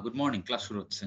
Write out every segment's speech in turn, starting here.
Good morning, class শুরু হচ্ছে।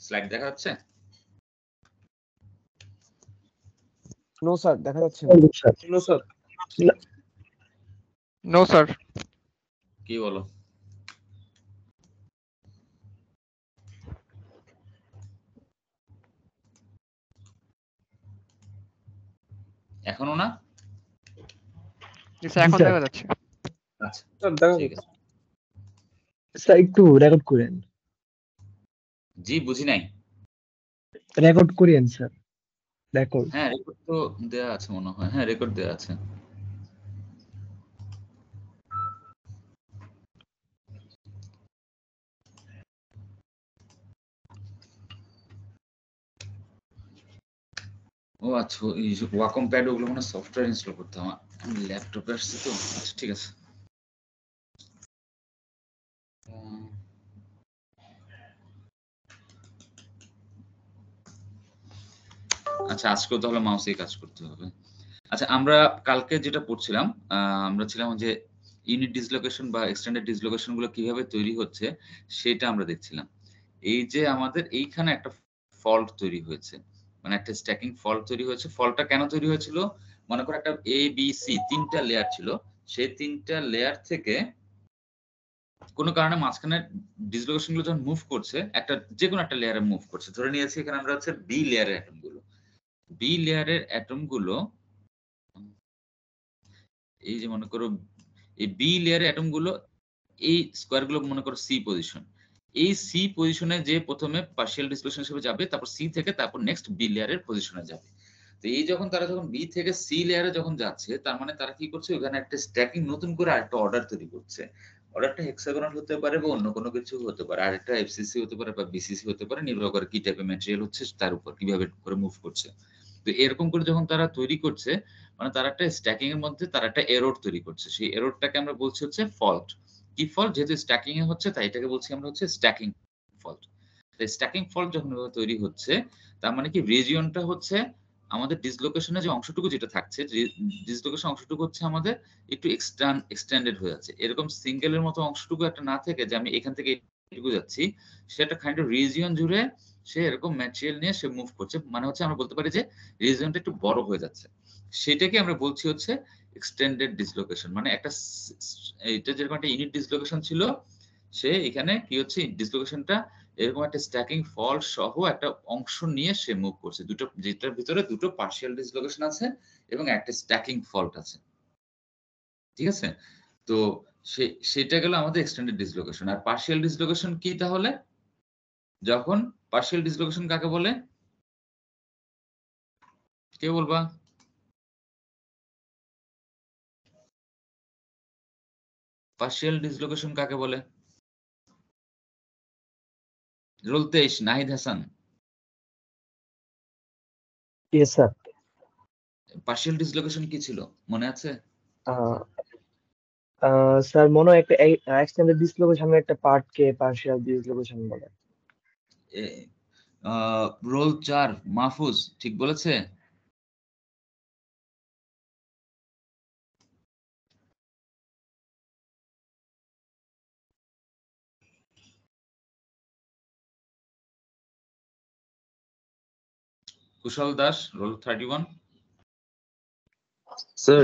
Slide দেখা যাচ্ছে? নো স্যার, দেখা যাচ্ছে না। No sir. No sir. কি বলো? এখনো না? এখন দেখা যাচ্ছে। আচ্ছা, স্যার দেখা ঠিক যাচ্ছে। আছে। স্যার একটু রেকর্ড করেন। জি, বুঝি নাই। রেকর্ড করেন স্যার, রেকর্ড। হ্যাঁ, রেকর্ড তো দেয়া আছে মনে হয়। হ্যাঁ, রেকর্ড দেয়া আছে। ও আচ্ছা, এই যে ওয়াকম প্যাড ওগুলো মানে সফটওয়্যার ইনস্টল করতে হবে। আমি ল্যাপটপে আসছি তো। আচ্ছা, ঠিক আছে। আচ্ছা, আজকেও তাহলে মাউসেই কাজ করতে হবে। আচ্ছা, আমরা কালকে যেটা পড়ছিলাম, আমরা ছিলাম যে ইউনিট ডিসলোকেশন বা এক্সটেন্ডেড ডিসলোকেশন গুলো কিভাবে তৈরি হচ্ছে সেটা আমরা দেখছিলাম। এই যে আমাদের এইখানে একটা ফল্ট তৈরি হয়েছে, মানে একটা স্ট্যাকিং ফল্ট তৈরি হয়েছে। ফল্টটা কেন তৈরি হয়েছিল? মনে করো একটা এ বি সি তিনটা লেয়ার ছিল, সেই তিনটা লেয়ার থেকে কোনো কারণে মাঝখানে ডিসলোকেশন গুলো যখন মুভ করছে, একটা যে কোনো একটা লেয়ারে মুভ করছে। ধরে নিয়েছি এখানে আমরা হচ্ছে বি লেয়ারের অ্যাটম গুলো। বি লেয়ারের অ্যাটম গুলো এই যে মনে করো এই বি লেয়ারের অ্যাটম গুলো, এই স্কোয়ার গুলো মনে করো সি পজিশন। এই সি পজিশনে যে প্রথমে পার্শিয়াল ডিসলোকেশন হিসেবে যাবে, তারপর সি থেকে তারপর নেক্সট বি লেয়ারের পজিশনে যাবে। তো এই যখন তারা যখন বি থেকে সি লেয়ারে যখন যাচ্ছে, তার মানে তারা কি করছে, ওখানে একটা স্ট্যাকিং নতুন করে আরেকটা অর্ডার তৈরি করছে। অর্ডারটা হেক্সাগোনাল হতে পারে বা অন্য কোনো কিছু হতে পারে, আরেকটা এফসিসি হতে পারে বা বিসিসি হতে পারে, নির্ভর করে কি টাইপের ম্যাটেরিয়াল হচ্ছে তার উপর কিভাবে করে মুভ করছে। তো এরকম করে যখন তারা তৈরি করছে, মানে তারা একটা স্ট্যাকিং এর মধ্যে তারা একটা এরর তৈরি করছে। সেই এররটাকে আমরা বলছি হচ্ছে ফল্ট। কি ফল্ট? যেহেতু স্ট্যাকিং এ হচ্ছে তাই এটাকে বলছি আমরা হচ্ছে স্ট্যাকিং ফল্ট। স্ট্যাকিং ফল্ট যখন এভাবে তৈরি হচ্ছে, তার মানে কি রিজিয়নটা হচ্ছে আমাদের ডিসলোকেশনের যে অংশটুকু যেটা থাকছে, ডিসলোকেশন অংশটুকু হচ্ছে আমাদের একটু এক্সটেন্ডেড হয়ে যাচ্ছে। এরকম সিঙ্গেলের মতো অংশটুকু একটা না থেকে যে আমি এখান থেকে এটুকু যাচ্ছি, সেটা কাইন্ড অফ রিজিয়ন জুড়ে সে এরকম ম্যাটেরিয়াল নিয়ে সে মুভ করছে। মানে হচ্ছে আমরা বলতে পারি যে রিজিয়নটা একটু বড় হয়ে যাচ্ছে। সেটাকে আমরা বলছি হচ্ছে এক্সটেন্ডেড ডিসলোকেশন। মানে একটা এইটা যেরকম একটা ইউনিট ডিসলোকেশন ছিল, সে এখানে কি হচ্ছে ডিসলোকেশনটা এরকম একটা স্ট্যাকিং ফল্ট সহ একটা অংশ নিয়ে সে মুভ করছে। দুটো, যেটার ভিতরে দুটো পার্শিয়াল ডিসলোকেশন আছে এবং একটা স্ট্যাকিং ফল্ট আছে। ঠিক আছে? তো সেটা গেল আমাদের এক্সটেন্ডেড ডিসলোকেশন। আর পার্শিয়াল ডিসলোকেশন কি তাহলে? যখন পার্শিয়াল ডিসলোকেশন কাকে বলে? কে বলবা? পার্শিয়াল ডিসলোকেশন কাকে বলে? Roll 23, Nahid Hasan. Yes sir. Partial dislocation কি ছিল মনে আছে? স্যার মনে হয় একটা এক্সটেন্ডেড ডিসলোকেশন একটা পার্ট কে পার্শিয়াল ডিসলোকেশন বলে। রোল 4 মাহফুজ ঠিক বলেছে? Kushal Das roll 31। Sir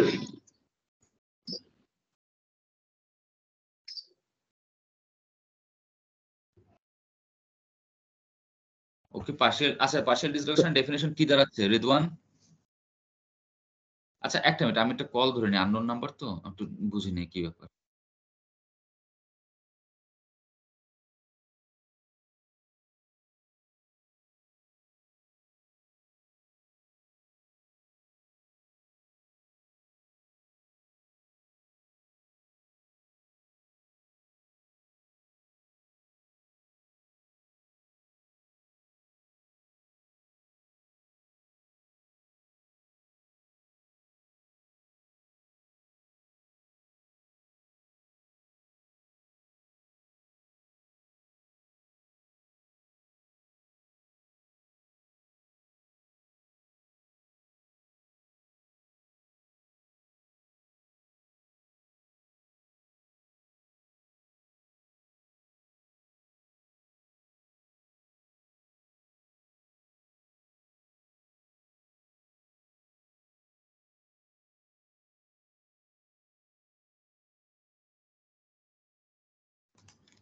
okay, partial, আচ্ছা পার্শিয়াল ডিসলোকেশন ডেফিনিশন কি দাঁড়াচ্ছে রিদওয়ান? আচ্ছা একটা মিনিট, আমি একটা কল ধরে নিই, আননোন নাম্বার তো একটু বুঝে নিই কি ব্যাপার।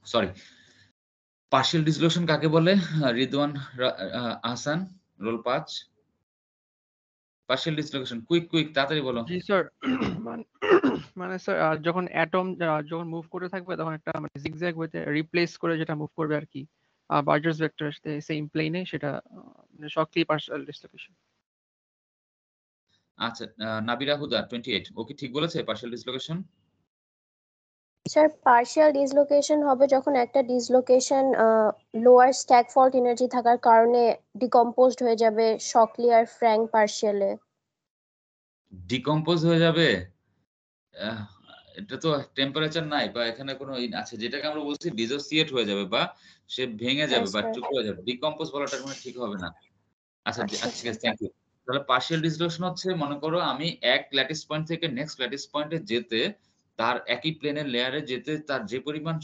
সরি, পার্শিয়াল ডিসলোকেশন কাকে বলে? Ridwan Ahsan, roll ৫। Partial dislocation quick তাড়াতাড়ি বলো। জি স্যার। মানে মানে স্যার যখন অ্যাটম যখন মুভ করে থাকবে তখন একটা মানে জিগজ্যাগ ওয়েতে রিপ্লেস করে যেটা মুভ করবে আর কি, বার্জার্স ভেক্টরের সাথে সেম প্লেনে, সেটা মানে শর্টলি পার্শিয়াল ডিসলোকেশন। আচ্ছা নাবিলা হুদা 28 ও কি ঠিক বলেছে partial dislocation? Sir partial dislocation হবে যখন একটা dislocation lower stack fault energy থাকার কারণে ডিকম্পোজড হয়ে যাবে শকলি আর ফ্র্যাঙ্ক পার্শিয়ালে। ডিকম্পোজ হয়ে যাবে? আহ, এটা তো টেম্পারেচার নাই বা এখানে কোনো আছে, যেটাকে আমরা বলছি ডিসোসিয়েট হয়ে যাবে বা সে ভেঙে যাবে বা স্যার। টুকরো হয়ে যাবে। ডিকম্পোজ বলাটা কোনো ঠিক হবে না। আচ্ছা আচ্ছা ঠিক আছে, থ্যাংক ইউ। তাহলে পার্শিয়াল ডিসলোকেশন হচ্ছে, মনে করো আমি এক ল্যাটিস পয়েন্ট থেকে নেক্সট ল্যাটিস পয়েন্টে যেতে, তার একই প্লেনের লেয়ারে যেতে তার যে পরিমাণ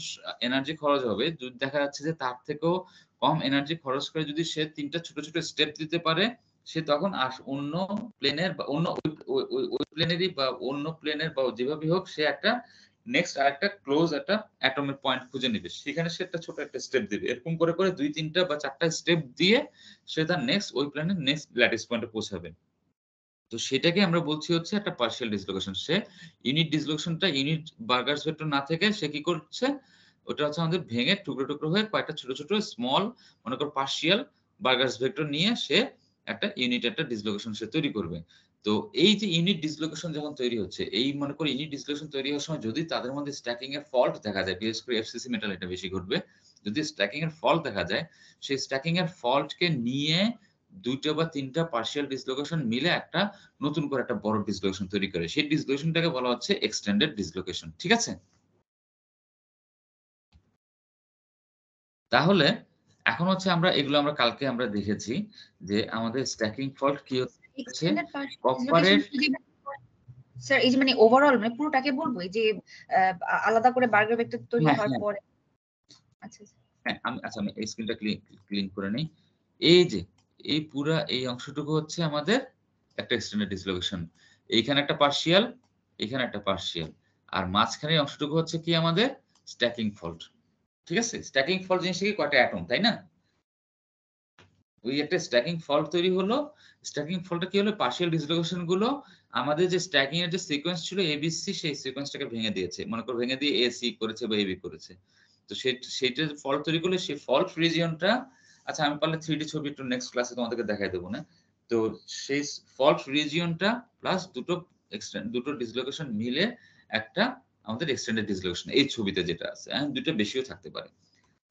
এনার্জি খরচ হবে, যদি দেখা যাচ্ছে যে তার থেকেও কম এনার্জি খরচ করে যদি সে ৩টা ছোট ছোট স্টেপ দিতে পারে, সে তখন অন্য প্লেনের বা অন্য ওই প্লেনেরই বা অন্য প্লেনের বা যেভাবেই হোক, সে একটা নেক্সট আরেকটা ক্লোজ একটা অ্যাটমের পয়েন্ট খুঁজে নিবে, সেখানে সে একটা ছোট একটা স্টেপ দিবে। এরকম করে করে ২-৩টা বা ৪টা স্টেপ দিয়ে সে তার নেক্সট ওই প্ল্যানের নেক্সট ল্যাটিস পয়েন্টে পৌঁছাবে। তো সেটাকে আমরা বলছি হচ্ছে একটা পার্শিয়াল ডিসলোকেশন। সে ইউনিট ডিসলোকেশনটা ইউনিট বার্গার্স ভেক্টর না থেকে সে কি করছে? ওটা হচ্ছে আমাদের ভেঙে টুকরো টুকরো হয়ে কয়েকটা ছোট ছোট স্মল, মনে করো পার্শিয়াল বার্গার্স ভেক্টর নিয়ে সে একটা ইউনিট একটা ডিসলোকেশন সে তৈরি করবে। তো এই যে ইউনিট ডিসলোকেশন যখন তৈরি হচ্ছে, এই মনে করো ইউনিট ডিসলোকেশন তৈরি হওয়ার সময় যদি তাদের মধ্যে স্ট্যাকিং এর ফল্ট দেখা যায়, বিশেষ করে এফসিসি মেটাল এটা বেশি ঘটবে। যদি স্ট্যাকিং এর ফল্ট দেখা যায়, সেই স্ট্যাকিং এর ফল্টকে নিয়ে ২টা বা ৩টা পার্শিয়াল ডিসলোকেশন মিলে একটা নতুন করে একটা বড় ডিসলোকেশন তৈরি করে। সেই ডিসলোকেশনটাকে বলা হচ্ছে এক্সটেন্ডেড ডিসলোকেশন। ঠিক আছে? তাহলে এখন হচ্ছে আমরা এগুলো আমরা কালকে আমরা দেখেছি যে আমাদের স্ট্যাকিং ফল্ট কি হচ্ছে, এক্সটেন্ডেড পার্শিয়াল কপারের স্যার এই যে মানে ওভারঅল মানে পুরোটাকে বলবো এই যে আলাদা করে বার্গার ভেক্টর তৈরি হওয়ার পরে। আচ্ছা হ্যাঁ, আমি এই স্ক্রিনটা ক্লিন করে নেই। এই যে এই পুরা এই অংশটুকু হচ্ছে আমাদের একটা এক্সটেন্ডেড ডিসলোকেশন। এইখানে একটা পার্শিয়াল, এখানে একটা পার্শিয়াল, আর মাঝখানের অংশটুকু হচ্ছে কি আমাদের স্ট্যাকিং ফল্ট। ঠিক আছে? স্ট্যাকিং ফল্ট জিনিসটা কি, কয়টা অ্যাটম, তাই না? ওই একটা স্ট্যাকিং ফল্ট তৈরি হলো। স্ট্যাকিং ফল্টটা কি হলো? পার্শিয়াল ডিসলোকেশন গুলো আমাদের যে স্ট্যাকিং এর যে সিকোয়েন্স ছিল এবিসি, সেই সিকোয়েন্সটাকে ভেঙে দিয়েছে। মনে করো ভেঙে দিয়ে এসি করেছে বা এবি করেছে। তো সেইটার ফল্ট তৈরি করলে সেই ফল্ট রিজিয়নটা, আচ্ছা আমি পারলে 3D ছবি একটু নেক্সট ক্লাসে তোমাদেরকে দেখাই দেবো না। তো সেই ফল্ট রিজিয়নটা প্লাস দুটো ডিসলোকেশন মিলে একটা আমাদের এক্সটেন্ডেড ডিসলোকেশন, এই ছবিতে যেটা আছে, হ্যাঁ, দুটো বেশিও থাকতে পারে।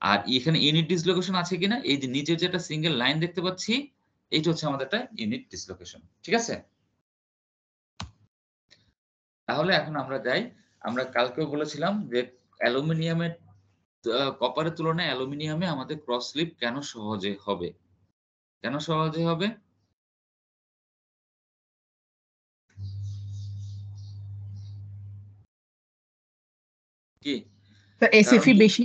আর এখানে ইউনিট ডিসলোকেশন আছে কিনা, এই যে নিচে যেটা সিঙ্গেল লাইন দেখতে পাচ্ছি, এইটা হচ্ছে আমাদের একটা ইউনিট ডিসলোকেশন। ঠিক আছে? তাহলে এখন আমরা যাই, আমরা কালকেও বলেছিলাম যে অ্যালুমিনিয়ামের কপারের তুলনায় অ্যালুমিনিয়ামে আমাদের ক্রস স্লিপ কেন সহজে হবে? কেন সহজে হবে? কি এসএফই কারণ? বেশি।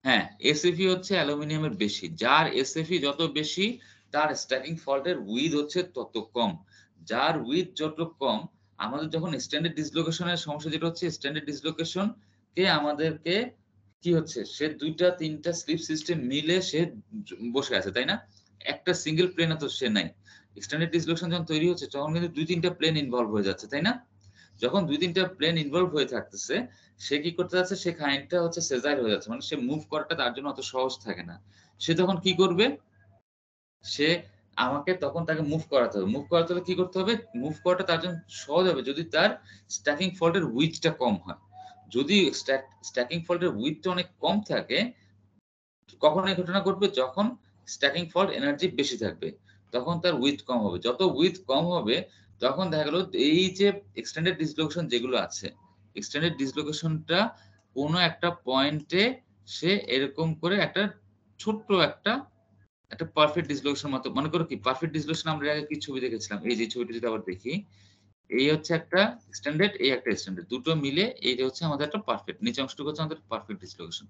হ্যাঁ, এসএফই হচ্ছে অ্যালুমিনিয়ামের বেশি। যার এসএফই যত বেশি, তার স্ট্যাকিং ফল্টের উইথ হচ্ছে তত কম। যার উইথ যত কম, আমাদের যখন স্ট্যান্ডার্ড ডিসলোকেশনের সমস্যা যেটা হচ্ছে, স্ট্যান্ডার্ড ডিসলোকেশন কে আমাদেরকে কি হচ্ছে, সে ২টা-৩টা স্লিপ সিস্টেম মিলে সে বসে আছে, তাই না? একটা সিঙ্গেল প্লেনে তো সে নাই। এক্সটেন্ডেড ডিসলোকেশন যখন তৈরি হচ্ছে তখন কিন্তু 2-3টা প্লেন ইনভলভ হয়ে যাচ্ছে, তাই না? যখন 2-3টা প্লেন ইনভলভ হয়ে থাকতেছে, সে কি করতে যাচ্ছে, সে খানিকটা হচ্ছে সেজাইল হয়ে যাচ্ছে, মানে সে মুভ করাটা তার জন্য অত সহজ থাকে না। সে তখন কি করবে, সে আমাকে তখন তাকে মুভ করাতে হবে। মুভ করাতে হলে কি করতে হবে, মুভ করাটা তার জন্য সহজ হবে যদি তার স্ট্যাকিং ফল্টের উইথটা কম হয়। যদি স্ট্যাকিং ফল্টের উইথটা অনেক কম থাকে, কখন এই ঘটনা ঘটবে, যখন স্ট্যাকিং ফল্ট এনার্জি বেশি থাকবে তখন তার উইথ কম হবে। যত উইথ কম হবে তখন দেখা গেল এই যে এক্সটেন্ডেড ডিসলোকেশন যেগুলো আছে, এক্সটেন্ডেড ডিসলোকেশনটা কোনো একটা পয়েন্টে সে এরকম করে একটা ছোট্ট একটা পারফেক্ট ডিসলোকেশন মতো, মনে করো কি পারফেক্ট ডিসলোকেশন আমরা আগে কি ছবি দেখেছিলাম, এই যে ছবিটা যদি আবার দেখি, এই হচ্ছে একটা এক্সটেন্ডেড, এই একটা এক্সটেন্ডেড, দুটো মিলে এইটা হচ্ছে আমাদের একটা পারফেক্ট, নিচে অংশটুকু হচ্ছে আমাদের পারফেক্ট ডিসলোকেশন।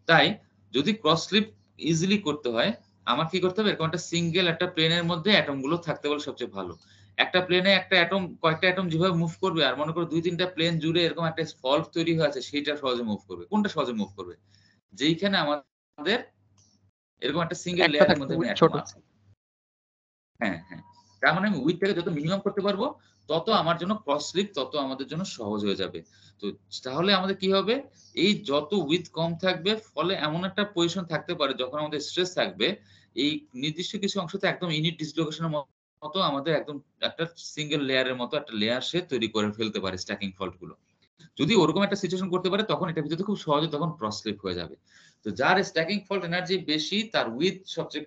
তাই যদি ক্রস স্লিপ ইজিলি করতে হয় আমার কি করতে হবে, এরকম একটা সিঙ্গেল একটা প্লেনের মধ্যে অ্যাটম গুলো থাকতে বলে সবচেয়ে ভালো। একটা প্লেনে একটা অ্যাটম, কয়েকটা অ্যাটম যেভাবে মুভ করবে, আর মনে করো 2-3টা প্লেন জুড়ে এরকম একটা ফল্ট তৈরি হয়ে আছে, সেইটা সহজে মুভ করবে। কোনটা সহজে মুভ করবে, যেইখানে আমাদের এরকম একটা সিঙ্গেল একটা লেয়ারের থাকবে মধ্যে width অ্যাটম ছোট। আছে। হ্যাঁ হ্যাঁ, তার মানে আমি উইথটাকে যত মিনিমাম করতে পারবো তত আমার জন্য ক্রস স্লিপ তত আমাদের জন্য সহজ হয়ে যাবে। তো তাহলে আমাদের কি হবে, এই যত উইথ কম থাকবে ফলে এমন একটা পজিশন থাকতে পারে যখন আমাদের স্ট্রেস থাকবে, এই নির্দিষ্ট কিছু অংশতে একদম ইউনিট ডিসলোকেশনের মতো আমাদের একদম একটা সিঙ্গেল লেয়ারের মতো একটা লেয়ার সে তৈরি করে ফেলতে পারে স্ট্যাকিং ফল্ট গুলো। যদি ওরকম একটা সিচুয়েশন করতে পারে তখন এটা ভিতরে খুব সহজে তখন ক্রস স্লিপ হয়ে যাবে। তো যার স্ট্যাকিং ফল্ট এনার্জি বেশি তার উইথ সবচেয়ে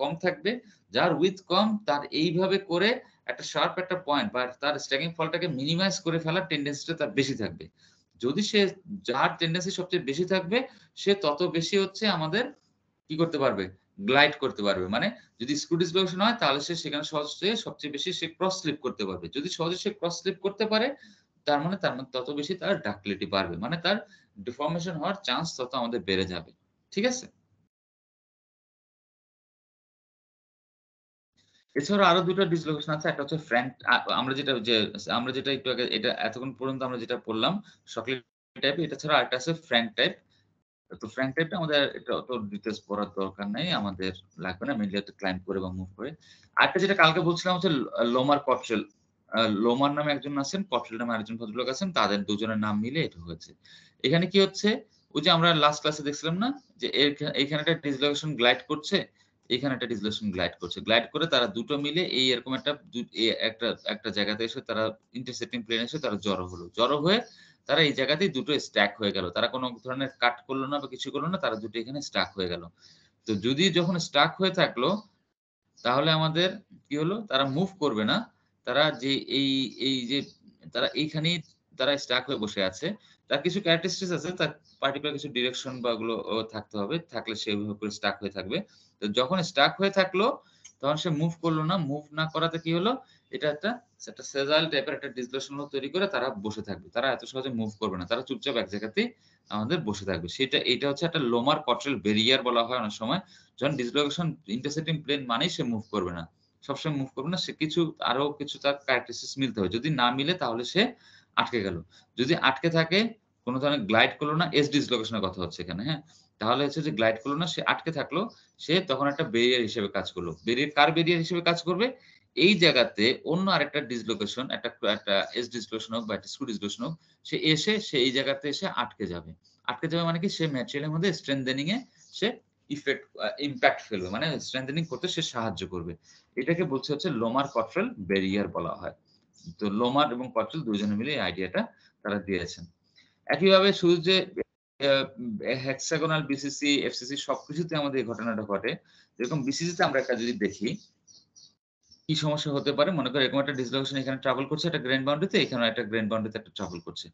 কম থাকবে, যার উইথ কম তার এইভাবে করে একটা শার্প একটা পয়েন্ট বা তার স্ট্যাকিং ফলটাকে মিনিমাইজ করে ফেলার টেন্ডেন্সিটা তার বেশি থাকবে। যদি সে, যার টেন্ডেন্সি সবচেয়ে বেশি থাকবে সে তত বেশি হচ্ছে আমাদের কি করতে পারবে, গ্লাইড করতে পারবে। মানে যদি স্ক্রু ডিসলোকেশন হয় তাহলে সে সেখানে সহজে সবচেয়ে বেশি সে ক্রস স্লিপ করতে পারবে। যদি সহজে সে ক্রস স্লিপ করতে পারে তার মানে তত বেশি তার ডাক্টিলিটি বাড়বে, মানে তার ডিফর্মেশন হওয়ার চান্স তত আমাদের বেড়ে যাবে। ঠিক আছে? এছাড়া আরো দুটো ডিসলোকেশন আছে, একটা হচ্ছে ফ্র্যাঙ্ক, আমরা যেটা একটু আগে, এটা এতক্ষণ পর্যন্ত আমরা যেটা পড়লাম শকলি টাইপ, এটা ছাড়া আরেকটা আছে ফ্র্যাঙ্ক টাইপ। তো ফ্র্যাঙ্ক টাইপটা আমাদের এটা অত ডিটেইলস পড়ার দরকার নাই, আমাদের লাগবে না, মেইনলি হচ্ছে ক্লাইম্ব করে বা মুভ করে। আরেকটা যেটা কালকে বলছিলাম হচ্ছে লোমার কট্রেল। লোমার নামে একজন আছেন, কট্রেল নামে আরেকজন ভদ্রলোক আছেন, তাদের দুজনের নাম মিলে এটা হয়েছে। এখানে কি হচ্ছে, ওই যে আমরা লাস্ট ক্লাসে দেখছিলাম না যে এখানে একটা ডিসলোকেশন গ্লাইড করছে, এখানে একটা ডিসলোকেশন গ্লাইড করছে, গ্লাইড করে তারা দুটো মিলে এই এরকম একটা জায়গাতে এসে তারা ইন্টারসেক্টিং প্লেন এসে তারা জড়ো হয়ে তারা এই জায়গাতেই দুটো স্ট্যাক হয়ে গেল। তারা কোনো ধরনের কাট করলো না বা কিছু করলো না, তারা দুটো এখানে স্টাক হয়ে গেল। তো যদি যখন স্টাক হয়ে থাকলো তাহলে আমাদের কি হলো, তারা মুভ করবে না, তারা যে এই যে তারা এইখানেই তারা স্টাক হয়ে বসে আছে। তার কিছু ক্যারেক্টারিস্টিক্স আছে, তার পার্টিকুলার কিছু ডিরেকশন বা ওগুলো থাকতে হবে, থাকলে সে ওইভাবে করে স্টাক হয়ে থাকবে। তো যখন স্টাক হয়ে থাকলো তখন সে মুভ করলো না, মুভ না করাতে কি হলো, এটা একটা সেজাইল টাইপের একটা ডিসলোকেশন তৈরি করে তারা বসে থাকবে, তারা এত সহজে মুভ করবে না, তারা চুপচাপ এক জায়গাতেই আমাদের বসে থাকবে। এটা হচ্ছে একটা লোমার কট্রেল ব্যারিয়ার বলা হয় অনেক সময়। যখন ডিসলোকেশন ইন্টারসেক্টিং প্লেন মানেই সে মুভ করবে না, সবসময় মুভ করবে না, সে আরো কিছু তার ক্যারেক্টারিস্টিক্স মিলতে হবে, যদি না মিলে তাহলে সে আটকে গেল। যদি আটকে থাকে কোনো ধরনের গ্লাইড করলো না, এস ডিসলোকেশনের কথা হচ্ছে এখানে, হ্যাঁ, তাহলে হচ্ছে যে গ্লাইড করলো না, সে আটকে থাকলো, সে তখন একটা ব্যারিয়ার হিসেবে কাজ করলো। কার ব্যারিয়ার হিসেবে কাজ করবে, এই জায়গাতে অন্য আরেকটা ডিসলোকেশন, একটা এস ডিসলোকেশন হোক বা একটা স্ক্রু ডিসলোকেশন হোক, সে এই জায়গাতে এসে আটকে যাবে। আটকে যাবে মানে কি, সে ম্যাটেরিয়ালের মধ্যে স্ট্রেংথেনিং এ সে ইম্প্যাক্ট ফেলবে, মানে স্ট্রেংথেনিং করতে সে সাহায্য করবে। এটাকে বলছে হচ্ছে লোমার কট্রেল ব্যারিয়ার বলা হয়। তো লোমার এবং কট্রেল দুজনে মিলে এই আইডিয়াটা তারা দিয়েছেন। একইভাবে শুধু যে হেক্সাগোনাল বিসিসি এফসিসি সবকিছুতে আমাদের এই ঘটনাটা ঘটে। যেরকম বিসিসিতে আমরা একটা যদি দেখি কি সমস্যা হতে পারে, মনে করো এরকম একটা ডিসলোকেশন এখানে ট্রাভেল করছে একটা গ্রেন বাউন্ডারিতে, এখানে একটা গ্রেন বাউন্ডারিতে একটা ট্রাভেল করছে,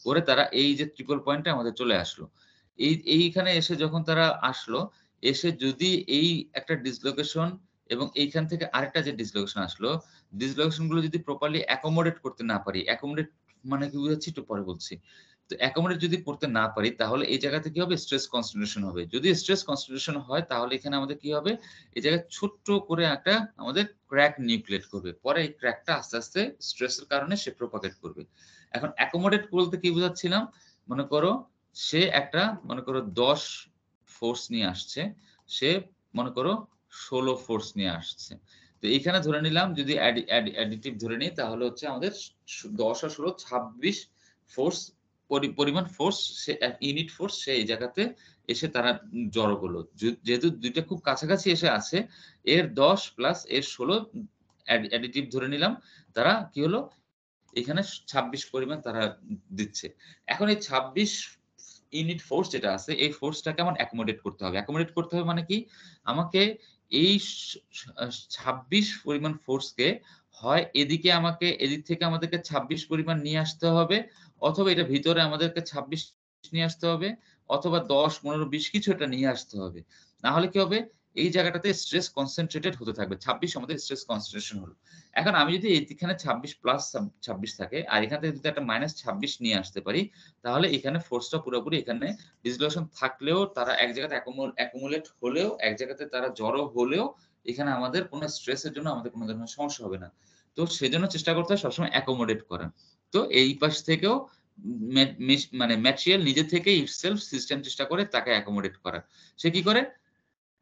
করে তারা এই যে ট্রিপল পয়েন্টে আমাদের চলে আসলো। এইখানে এসে যখন তারা আসলো, এসে যদি এই একটা ডিসলোকেশন এবং এইখান থেকে আরেকটা যে ডিসলোকেশন আসলো, ডিসলোকেশন গুলো যদি প্রপারলি অ্যাকোমোডেট করতে না পারি, অ্যাকোমোডেট মানে কি বুঝাচ্ছি একটু পরে বলছি। তো অ্যাকোমোডেট যদি করতে না পারি তাহলে এই জায়গাতে কি হবে, স্ট্রেস কনসেন্ট্রেশন হবে। যদি স্ট্রেস কনসেন্ট্রেশন হয় তাহলে এখানে আমাদের কি হবে, এই জায়গায় ছোট্ট করে একটা আমাদের ক্র্যাক নিউক্লিয়েট করবে, পরে এই ক্র্যাকটা আস্তে আস্তে স্ট্রেসের কারণে সে প্রপাগেট করবে। এখন অ্যাকোমোডেট বলতে কি বোঝাচ্ছিলাম, মনে করো সে একটা, মনে করো 10 ফোর্স নিয়ে আসছে, সে মনে করো 16 ফোর্স নিয়ে আসছে, তো এইখানে ধরে নিলাম যদি অ্যাডিটিভ ধরে নিই তাহলে হচ্ছে আমাদের 10 আর 16 26 ফোর্স পরিমাণ ফোর্স সে ইউনিট ফোর্স সে এই জায়গাতে এসে তারা জড়ো করলো। যেহেতু দুইটা খুব কাছাকাছি এসে আছে, এর 10 প্লাস এর 16 অ্যাডিটিভ ধরে নিলাম, তারা কি হলো এখানে 26 পরিমাণ তারা দিচ্ছে। এখন এই 26 ইউনিট ফোর্স যেটা আছে এই ফোর্সটাকে আমার অ্যাকোমোডেট করতে হবে। অ্যাকোমোডেট করতে হবে মানে কি, আমাকে এই 26 পরিমাণ ফোর্সকে হয় এদিকে আমাকে এদিক থেকে আমাদেরকে 26 পরিমাণ নিয়ে আসতে হবে, অথবা এটা ভিতরে আমাদেরকে 26 নিয়ে আসতে হবে, অথবা 10 15 20 কিছু একটা নিয়ে আসতে হবে। না হলে কি হবে, এই জায়গাটাতে স্ট্রেস কনসেন্ট্রেটেড হতে থাকবে। 26 আমাদের স্ট্রেস কনসেন্ট্রেশন হলো। এখন আমি যদি এইখানে 26 প্লাস 26 থাকে আর এখান থেকে যদি একটা মাইনাস 26 নিয়ে আসতে পারি, তাহলে এখানে ফোর্সটা পুরোপুরি এখানে ডিসলোকেশন থাকলেও তারা এক জায়গাতে অ্যাকুমুলেট হলেও এক জায়গাতে তারা জড়ো হলেও এখানে আমাদের কোনো স্ট্রেসের জন্য আমাদের কোনো ধরনের সমস্যা হবে না। তো সেজন্য চেষ্টা করতে হয় সবসময় অ্যাকোমোডেট করা। তো এই পাশ থেকেও মানে ম্যাটেরিয়াল নিজে থেকে ইটসেলফ সিস্টেম চেষ্টা করে তাকে অ্যাকোমোডেট করার। সে কি করে,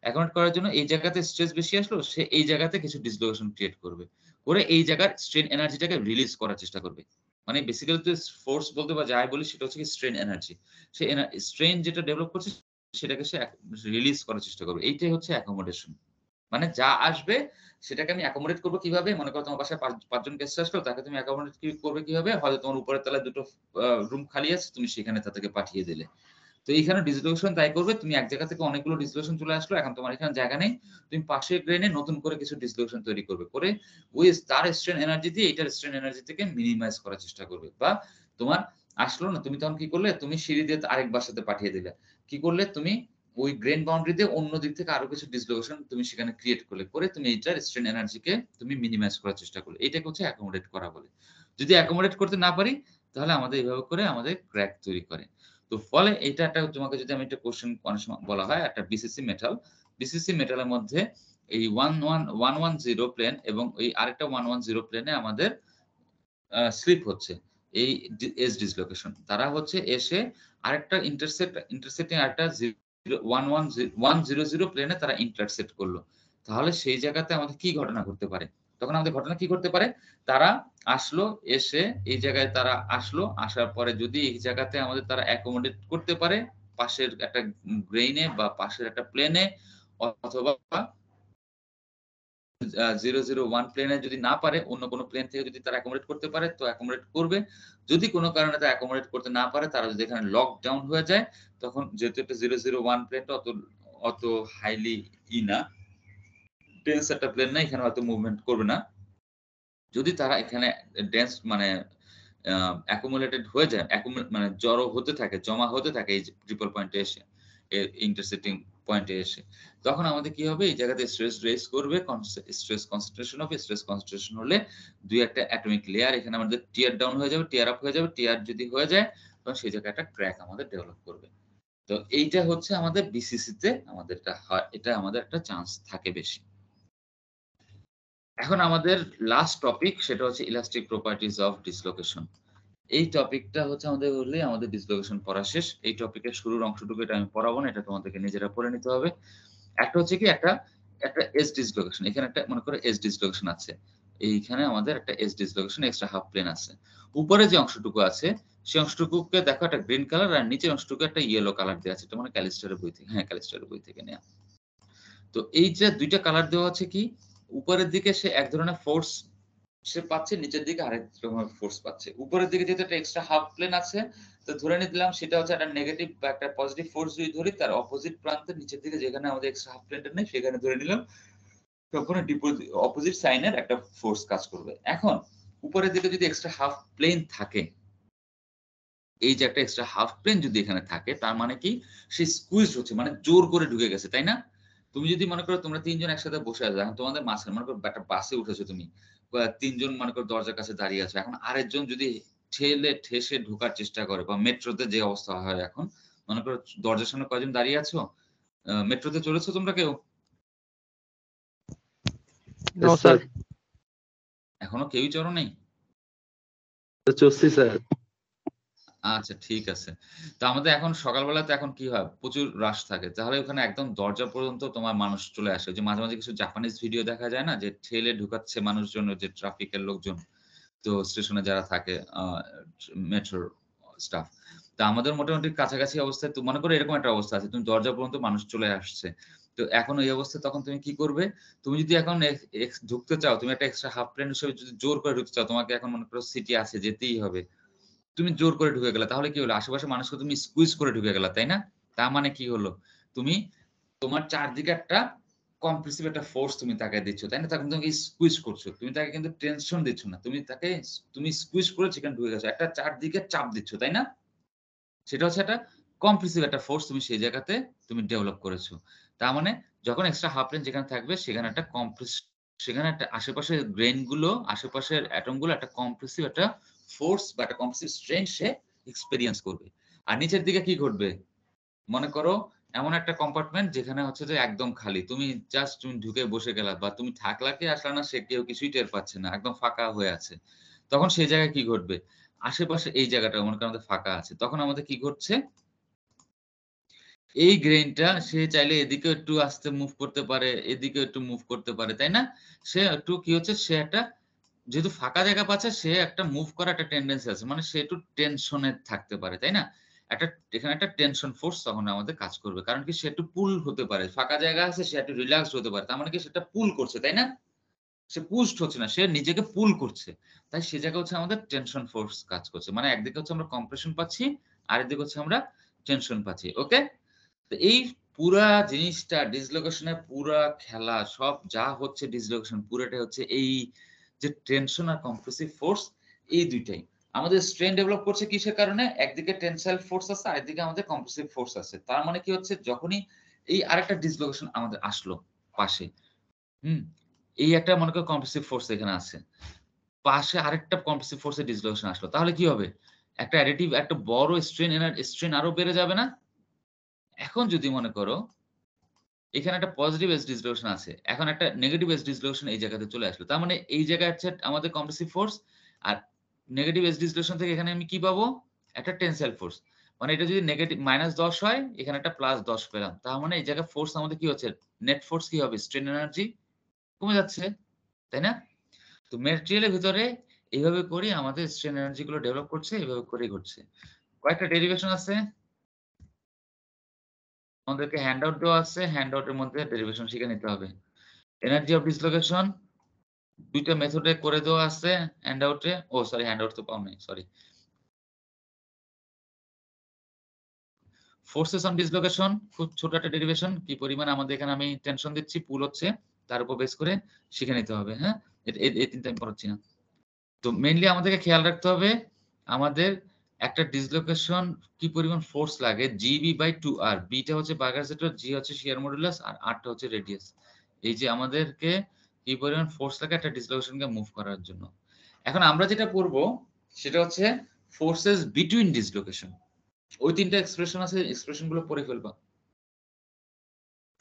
অ্যাকোমোডেট করার জন্য এই জায়গাতে স্ট্রেস বেশি আসলো, সে এই জায়গাতে কিছু ডিসলোকেশন ক্রিয়েট করবে, করে এই জায়গার স্ট্রেন এনার্জিটাকে রিলিজ করার চেষ্টা করবে। মানে বেসিক্যালি তো ফোর্স বলতে বা যাই বলি সেটা হচ্ছে কি স্ট্রেন এনার্জি। সে স্ট্রেন যেটা ডেভেলপ করছে সেটাকে সে রিলিজ করার চেষ্টা করবে। এইটাই হচ্ছে অ্যাকোমোডেশন। মানে যা আসবে সেটাকে আমি অ্যাকোমোডেট করবো কিভাবে, মনে করো তোমার বাসায় 5 জন গেস্ট আসলো, তাকে তুমি অ্যাকোমোডেট করবে কিভাবে, হয়তো তোমার উপরের তলায় দুটো রুম খালি আছে, তুমি সেখানে তাদেরকে পাঠিয়ে দিলে। তো এইখানে ডিসলোকেশন তাই করবে, তুমি এক জায়গা থেকে অনেকগুলো ডিসলোকেশন চলে আসলো, এখন তোমার এখানে জায়গা নেই, তুমি পাশের গ্রেনে নতুন করে কিছু ডিসলোকেশন তৈরি করবে, করে ওই তার স্ট্রেন এনার্জি দিয়ে এটার স্ট্রেন এনার্জি থেকে মিনিমাইজ করার চেষ্টা করবে। বা তোমার আসলো না, তুমি তখন কি করলে, তুমি সিঁড়ি দিয়ে আরেক বাসাতে পাঠিয়ে দিলে, কি করলে তুমি ওই গ্রেন বাউন্ডারি দিয়ে অন্য দিক থেকে আরো কিছু ডিসলোকেশন তুমি সেখানে ক্রিয়েট করলে, করে তুমি এইটার স্ট্রেন এনার্জিকে তুমি মিনিমাইজ করার চেষ্টা করলে। এটাকে হচ্ছে অ্যাকোমোডেট করা বলে। যদি অ্যাকোমোডেট করতে না পারি তাহলে আমাদের এইভাবে করে আমাদের ক্র্যাক তৈরি করে। তো ফলে এটা একটা, তোমাকে যদি আমি একটা কোশ্চেন অনেক সময় বলা হয় একটা বিসিসি মেটালের মধ্যে এই 110 প্লেন এবং এই আরেকটা 110 প্লেনে আমাদের স্লিপ হচ্ছে, এই এজ ডিসলোকেশন তারা হচ্ছে এসে আরেকটা ইন্টারসেক্টিং আরেকটা 100 প্লেনে তারা ইন্টারসেক্ট করলো। তাহলে সেই জায়গাতে আমাদের কি ঘটনা ঘটতে পারে, তখন আমাদের ঘটনা কি ঘটতে পারে, তারা আসলো, এসে এই জায়গায় তারা আসলো, আসার পরে যদি এই জায়গাতে আমাদের তারা অ্যাকোমোডেট করতে পারে পাশের একটা গ্রেইনে বা পাশের একটা প্লেনে, অথবা 001 প্লেনে যদি না পারে অন্য কোনো প্লেন থেকে যদি তারা অ্যাকোমোডেট করতে পারে তো অ্যাকোমোডেট করবে। যদি কোনো কারণে তারা অ্যাকোমোডেট করতে না পারে, তারা যদি এখানে লকডাউন হয়ে যায়, তখন যেহেতু একটা 001 প্লেনটা অত হাইলি না, ডেন্স একটা প্লেন না, এখানে হয়তো মুভমেন্ট করবে না। যদি তারা এখানে ডেন্স মানে অ্যাকুমুলেটেড হয়ে যায়, মানে জড়ো হতে থাকে, জমা হতে থাকে এই ট্রিপল পয়েন্টে এসে, ইন্টারসেক্টিং পয়েন্টে এসে, তখন আমাদের কি হবে, এই জায়গাতে স্ট্রেস রেজ করবে, স্ট্রেস কনসেন্ট্রেশন হবে, স্ট্রেস কনসেন্ট্রেশন হলে দুই একটা অ্যাটমিক লেয়ার এখানে আমাদের টিয়ার ডাউন হয়ে যাবে, টিয়ার আপ হয়ে যাবে, টিয়ার যদি হয়ে যায় তখন সেই জায়গায় একটা ক্র্যাক আমাদের ডেভেলপ করবে। তো এইটা হচ্ছে আমাদের বিসিসি তে আমাদের এটা আমাদের একটা চান্স থাকে বেশি। এখন আমাদের লাস্ট টপিক সেটা হচ্ছে ইলাস্টিক প্রপার্টিজ অফ ডিসলোকেশন। এই টপিকটা হচ্ছে আমাদের বললেই আমাদের ডিসলোকেশন পড়া শেষ। এই টপিকের শুরুর অংশটুকু এটা আমি পড়াবো না, এটা তোমাদেরকে নিজেরা পড়ে নিতে হবে। একটা হচ্ছে কি একটা এজ ডিসলোকেশন, এখানে একটা মনে করো এজ ডিসলোকেশন আছে, এইখানে আমাদের একটা edge dislocation extra half plane আছে, উপরে যে অংশটুকু আছে সেই অংশটুকুকে দেখো একটা গ্রিন কালার আর নিচের অংশটুকু একটা ইয়েলো কালার দেওয়া আছে, এটা মানে ক্যালিস্টারের বই থেকে, হ্যাঁ ক্যালিস্টারের বই থেকে নেওয়া। তো এই যে দুইটা কালার দেওয়া আছে, কি উপরের দিকে সে এক ধরনের ফোর্স সে পাচ্ছে, নিচের দিকে আরেক রকমের ফোর্স পাচ্ছে। উপরের দিকে যেহেতু একটা এক্সট্রা হাফ প্লেন আছে, তো ধরে নিলাম সেটা হচ্ছে একটা নেগেটিভ বা একটা পজিটিভ ফোর্স যদি ধরি, তার অপোজিট প্রান্তের নিচের দিকে যেখানে আমাদের এক্সট্রা হাফ প্লেনটা নেই সেখানে ধরে নিলাম তখন অপোজিট সাইনের একটা ফোর্স কাজ করবে। এখন উপরের দিকে যদি এক্সট্রা হাফ প্লেন থাকে, এই যে একটা এক্সট্রা হাফ প্লেন যদি এখানে থাকে, তার মানে কি সে স্কুইজ হচ্ছে, মানে জোর করে ঢুকে গেছে, তাই না? তুমি যদি মনে করো তোমরা তিনজন একসাথে বসে আছো, এখন তোমাদের মাঝখানে মনে করো একটা বাসে উঠেছো, তুমি তিনজন মনে করো দরজার কাছে দাঁড়িয়ে আছো, এখন আরেকজন যদি ঠেসে ঢোকার চেষ্টা করে, বা মেট্রোতে যে অবস্থা হয় এখন, মনে করো দরজার সামনে কয়জন দাঁড়িয়ে আছো, মেট্রোতে চলেছো তোমরা কেউ? নো স্যার, এখনো কেউই চড়ো নেই? চলছি স্যার। আচ্ছা ঠিক আছে। তো আমাদের এখন সকালবেলা তো এখন কি হয়? প্রচুর রাশ থাকে। তাহলে ওখানে একদম দরজা পর্যন্ত তোমার মানুষ চলে আসে। যে মাঝে, মাঝে কিছু জাপানিজ ভিডিও দেখা যায় না? যে ঠেলে ঢুকাচ্ছে মানুষজন যে ট্রাফিকের লোকজন। তো স্টেশনে যারা থাকে মেট্রোর স্টাফ। তো আমাদের মোটামুটি কাছাকাছি অবস্থায় তো মনে করো এরকম একটা অবস্থা আছে। তুমি দরজা পর্যন্ত মানুষ চলে আসছে। তো এখন এই অবস্থায় তখন তুমি কি করবে? তুমি যদি এখন ঢুকতে চাও, তুমি একটা এক্সট্রা হাফ প্লেন হিসেবে যদি জোর করে ঢুকতে চাও, তোমাকে এখন মনে করো সিটি আছে যেতেই হবে। তুমি জোর করে ঢুকে গেলা। তাহলে কি হলো? আশেপাশের মানুষকে তুমি স্কুইজ করে ঢুকে গেলা, তাই না? তার মানে কি হলো? তুমি তোমার চারদিকে একটা কম্প্রেসিভ একটা ফোর্স তুমি তাকে দিচ্ছ, তাই না? তখন তুমি স্কুইজ করছো। তুমি তাকে কিন্তু টেনশন দিচ্ছ না। তুমি স্কুইজ করে সেখানে ঢুকে গেছো। একটা চারদিকে চাপ দিচ্ছ, তাই না? সেটা হচ্ছে একটা কম্প্রেসিভ একটা ফোর্স তুমি সেই জায়গাতে তুমি ডেভেলপ করেছো। তার মানে যখন এক্সট্রা হাফ রেঞ্জ যেখানে থাকবে সেখানে একটা আশেপাশের গ্রেইন গুলো, আশেপাশের এটম গুলো একটা কম্প্রেসিভ একটা ফোর্স বা একটা কম্প্রেসিভ স্ট্রেন সে এক্সপেরিয়েন্স করবে। আর নিচের দিকে কি ঘটবে? মনে করো এমন একটা কম্পার্টমেন্ট যেখানে হচ্ছে যে একদম খালি। তুমি ঢুকে বসে গেলা বা তুমি থাকলা কি আসলা না সে কেউ কিছুই টের পাচ্ছে না। একদম ফাঁকা হয়ে আছে। তখন সেই জায়গায় কি ঘটবে? আশেপাশে এই জায়গাটা মনে করো আমাদের ফাঁকা আছে। তখন আমাদের কি ঘটছে? এই গ্রেইনটা সে চাইলে এদিকেও একটু আস্তে মুভ করতে পারে, এদিকেও একটু মুভ করতে পারে, তাই না? সে একটু কি হচ্ছে? সে একটা যেহেতু ফাঁকা জায়গা পাচ্ছে সে একটা মুভ করার একটা টেনডেন্সি আছে। মানে সে একটু টেনশনে থাকতে পারে, তাই না? এখানে একটা টেনশন ফোর্স তখন আমাদের কাজ করবে। কারণ কি সে একটু পুল হতে পারে। ফাঁকা জায়গা আছে সে একটু রিল্যাক্সড হতে পারে। তার মানে কি সেটা পুল করছে, তাই না? সে পুশড হচ্ছে না, সে নিজেকে পুল করছে। তাই সে জায়গায় হচ্ছে আমাদের টেনশন ফোর্স কাজ করছে। মানে একদিকে হচ্ছে আমরা কম্প্রেশন পাচ্ছি, আরেকদিকে হচ্ছে আমরা টেনশন পাচ্ছি। ওকে? তো এই পুরা জিনিসটা ডিসলোকেশনের পুরা খেলা সব যা হচ্ছে ডিসলোকেশন পুরাটাই হচ্ছে এই যে টেনশন আর কম্প্রেসিভ ফোর্স এই দুইটাই। আমাদের স্ট্রেন ডেভেলপ করছে কিসের কারণে? একদিকে টেনসাইল ফোর্স আছে, আরেকদিকে আমাদের কম্প্রেসিভ ফোর্স আছে। তার মানে কি হচ্ছে? যখনই এই আরেকটা ডিসলোকেশন আমাদের আসলো পাশে, হুম? এই একটা মনে করো কম্প্রেসিভ ফোর্স এখানে আছে। পাশে আরেকটা কম্প্রেসিভ ফোর্সের ডিসলোকেশন আসলো। তাহলে কি হবে? একটা অ্যাডিটিভ একটা বড় স্ট্রেন আরো বেড়ে যাবে না? এখন যদি মনে করো এখানে একটা পজিটিভ এজ ডিসলোকেশন আছে। এখন একটা নেগেটিভ এজ ডিসলোকেশন এই জায়গাতে চলে আসলো। তার মানে এই জায়গায় হচ্ছে আমাদের কম্প্রেসিভ ফোর্স আর নেগেটিভ এজ ডিসলোকেশন থেকে এখানে আমি কি পাবো? একটা টেনসাইল ফোর্স। মানে এটা যদি নেগেটিভ -10 হয়, এখানে একটা +10 পেলাম। তার মানে এই জায়গায় ফোর্স আমাদের কি হচ্ছে? নেট ফোর্স কি হবে? স্ট্রেন এনার্জি কমে যাচ্ছে। তাই না? তো ম্যাটেরিয়ালের ভিতরে এইভাবে করে আমাদের স্ট্রেন এনার্জি গুলো ডেভেলপ করছে, এভাবে করেই ঘটছে। কয়েকটা ডেরিভেশন আছে। আমাদেরকে হ্যান্ডআউট দেওয়া আছে। হ্যান্ডআউটের মধ্যে ডেরিভেশন শিখে নিতে হবে। এনার্জি অফ ডিসলোকেশন ২ টা মেথডে করে দেওয়া আছে হ্যান্ডআউটে। সরি হ্যান্ডআউট তো পাও নাই, সরি। ফোর্সেস অন ডিসলোকেশন খুব ছোট একটা ডেরিভেশন। কি পরিমাণে আমাদের এখানে আমি টেনশন দিচ্ছি, পুল হচ্ছে, তার উপর বেস করে শিখে নিতে হবে। হ্যাঁ? এই ৩ টা আমি পড়াচ্ছি না। তো মেইনলি আমাদেরকে খেয়াল রাখতে হবে আমাদের একটা ডিসলোকেশন কি পরিমাণ ফোর্স লাগে GB/2R। B টা হচ্ছে বার্গার সেক্টর, G হচ্ছে শিয়ার মডুলাস আর R টা হচ্ছে রেডিয়াস। এই যে আমাদেরকে কি পরিমাণ ফোর্স লাগে একটা ডিসলোকেশনকে মুভ করার জন্য। এখন আমরা যেটা পড়ব সেটা হচ্ছে ফোর্সেস বিটুইন ডিসলোকেশন। ওই ৩ টা এক্সপ্রেশন আছে, এক্সপ্রেশন গুলো পড়ে ফেলবা।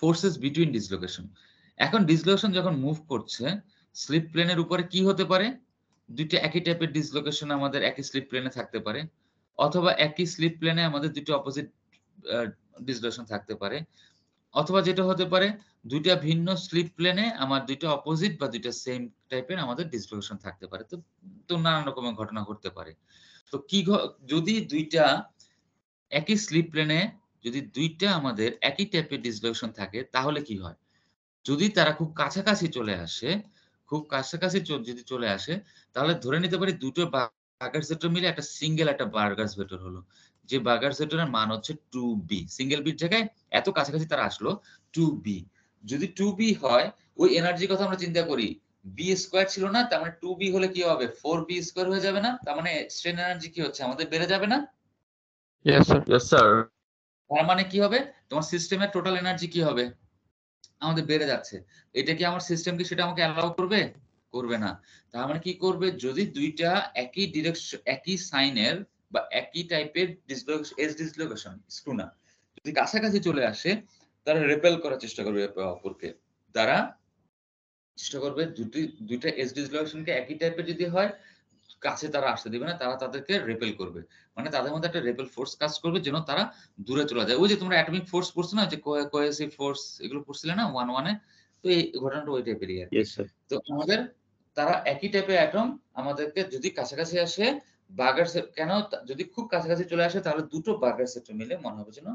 Forces between dislocation. এখন ডিসলোকেশন যখন মুভ করছে স্লিপ প্লেনের উপরে কি হতে পারে? ২ টা একই টাইপের ডিসলোকেশন আমাদের একই স্লিপ প্লেনে থাকতে পারে। অথবা একই স্লিপ প্লেনে আমাদের ২ টা অপোজিট আ ডিসলোকেশন থাকতে পারে। অথবা যেটা হতে পারে ২ টা ভিন্ন স্লিপ প্লেনে আমার ২ টা অপোজিট বা ২ টা সেম টাইপের আমাদের ডিসলোকেশন থাকতে পারে। তো নানান রকমের ঘটনা ঘটতে পারে। তো যদি ২ টা একই স্লিপ প্লেনে যদি ২ টা আমাদের একই টাইপের ডিসলোকেশন থাকে তাহলে কি হয়? যদি তারা খুব কাছাকাছি চলে আসে, খুব কাছাকাছি যদি চলে আসে, তাহলে ধরে নিতে পারি দুটো বার্গার সেক্টর মিলে একটা সিঙ্গেল একটা বার্গার ভেক্টর হলো। যে বার্গার সেক্টরের মান হচ্ছে 2b। সিঙ্গেল বির জায়গায় এত কাছাকাছি তারা আসলো 2b। যদি 2b হয়, ওই এনার্জির কথা আমরা চিন্তা করি। b স্কয়ার ছিল না? তার মানে 2b হলে কি হবে? 4b স্কয়ার হয়ে যাবে না? তার মানে স্ট্রেন এনার্জি কি হচ্ছে? আমাদের বেড়ে যাবে না? Yes sir. Yes sir. তার মানে কি হবে? তোমার সিস্টেমের টোটাল এনার্জি কি হবে? আমাদের বেড়ে যাচ্ছে। এটা কি আমার সিস্টেম কি সেটা আমাকে অ্যালাউ করবে? করবে না। তার মানে কি করবে? যদি ২ টা একই একই সাইনের বা একই টাইপের ডিসলোকেশন স্ক্রু না যদি কাছাকাছি চলে আসে, তারা রেপেল করার চেষ্টা করবে একে অপরকে। তারা চেষ্টা করবে ২ টা এজ ডিসলোকেশনকে একই টাইপের যদি হয়, কাছে তারা আসতে দিবে না, তারা তাদেরকে রেপেল করবে। মানে তাদের মধ্যে একটা রেপেল ফোর্স কাজ করবে যেন তারা দূরে চলে যায়। ওই যে তোমরা অ্যাটমিক ফোর্স পড়ছো না, যে কোহেসিভ ফোর্স এগুলো পড়ছিলে না 1 এ? তো এই ঘটনাটা ওই টাইপেরই আরকি। Yes sir. তো আমাদের তারা একই টাইপের অ্যাটম আমাদেরকে যদি কাছাকাছি আসে বার্গার সেট কেন যদি খুব কাছাকাছি চলে আসে তাহলে দুটো বার্গার সেট মিলে মনে হবে যেন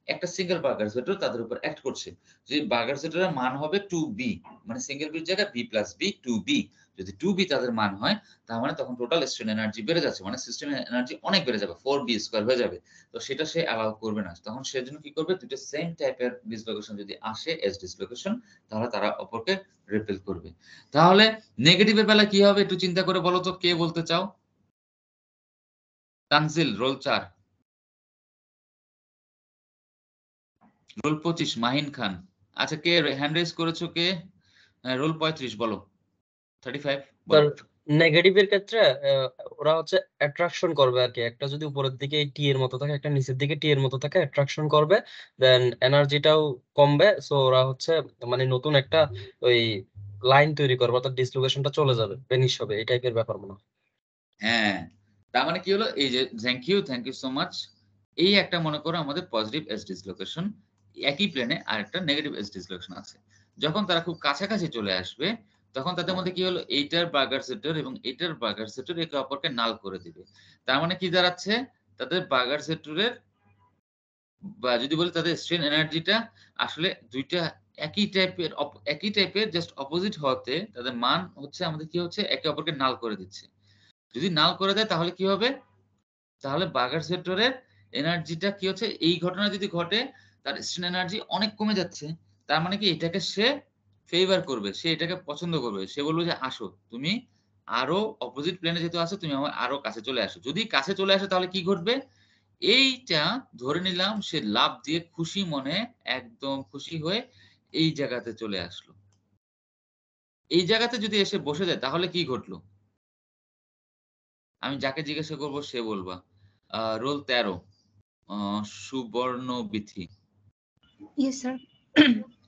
একটা সিঙ্গেল বার্গার সেট তাদের উপর অ্যাক্ট করছে। যদি বার্গার সেটের মান হবে 2b, মানে সিঙ্গেল বির জায়গায় b + b 2b, যদি 2b তাদের মান হয় তার মানে তখন টোটাল স্ট্রেন এনার্জি বেড়ে যাচ্ছে, মানে সিস্টেমের এনার্জি অনেক বেড়ে যাবে, 4b² হয়ে যাবে। তো সেটা সে অ্যালাউ করবে না। তখন সেজন্য কি করবে, দুটো সেম টাইপের ডিসলোকেশন যদি আসে এস ডিসলোকেশন, তাহলে তারা অপরকে রিপেল করবে। তাহলে নেগেটিভের বেলা কি হবে একটু চিন্তা করে বলো তো, কে বলতে চাও? তানজিল, রোল 4। রোল 25 মাহিন খান। আচ্ছা, কে হ্যান্ড রেজ করেছো কে? রোল 35 বলো। 35 স্যার বলো। নেগেটিভের ক্ষেত্রে ওরা হচ্ছে অ্যাট্রাকশন করবে আর কি, একটা যদি উপরের দিকে টি এর মতো থাকে, একটা নিচের দিকে টি এর মতো থাকে, অ্যাট্রাকশন করবে, দেন এনার্জিটাও কমবে। সো ওরা হচ্ছে মানে নতুন একটা ওই লাইন তৈরি করবে, অর্থাৎ ডিসলোকেশনটা চলে যাবে, ভেনিশ হবে, এই টাইপের ব্যাপার মনে হয়। হ্যাঁ, তার মানে কি হলো, এই যে থ্যাংক ইউ সো মাচ, এই একটা মনে করো আমাদের পজিটিভ এস ডিসলোকেশন, একই প্লেনে আর একটা নেগেটিভ এস ডিসলোকেশন আছে। যখন তারা খুব কাছাকাছি চলে আসবে তখন তাদের মধ্যে কি হলো, এইটার বার্গার সেক্টর এবং এইটার বার্গার সেক্টর একে অপরকে নাল করে দিবে। তার মানে কি দাঁড়াচ্ছে, তাদের বার্গার সেক্টরের বা যদি বলি তাদের স্ট্রেন এনার্জিটা আসলে দুইটা একই টাইপের জাস্ট অপোজিট হওয়াতে তাদের মান হচ্ছে আমাদের কি হচ্ছে একে অপরকে নাল করে দিচ্ছে। যদি নাল করে দেয় তাহলে কি হবে, তাহলে বার্গার সেক্টরের এনার্জিটা কি হচ্ছে, এই ঘটনা যদি ঘটে তার স্ট্রেন এনার্জি অনেক কমে যাচ্ছে। তার মানে কি এটাকে সে ফেভার করবে, সে এটাকে পছন্দ করবে, সে বলবে যে আসো তুমি আরো অপোজিট প্লেনে যেহেতু আছো তুমি আমার আরো কাছে চলে আসো। যদি কাছে চলে আসে তাহলে কি ঘটবে, এইটা ধরে নিলাম সে লাফ দিয়ে খুশি মনে একদম খুশি হয়ে এই জায়গাতে চলে আসলো। এই জায়গাতে যদি এসে বসে যায় তাহলে কি ঘটলো, আমি যাকে জিজ্ঞাসা করবো সে বলবা। রোল 13 সুবর্ণ বিথি, ইয়েস স্যার।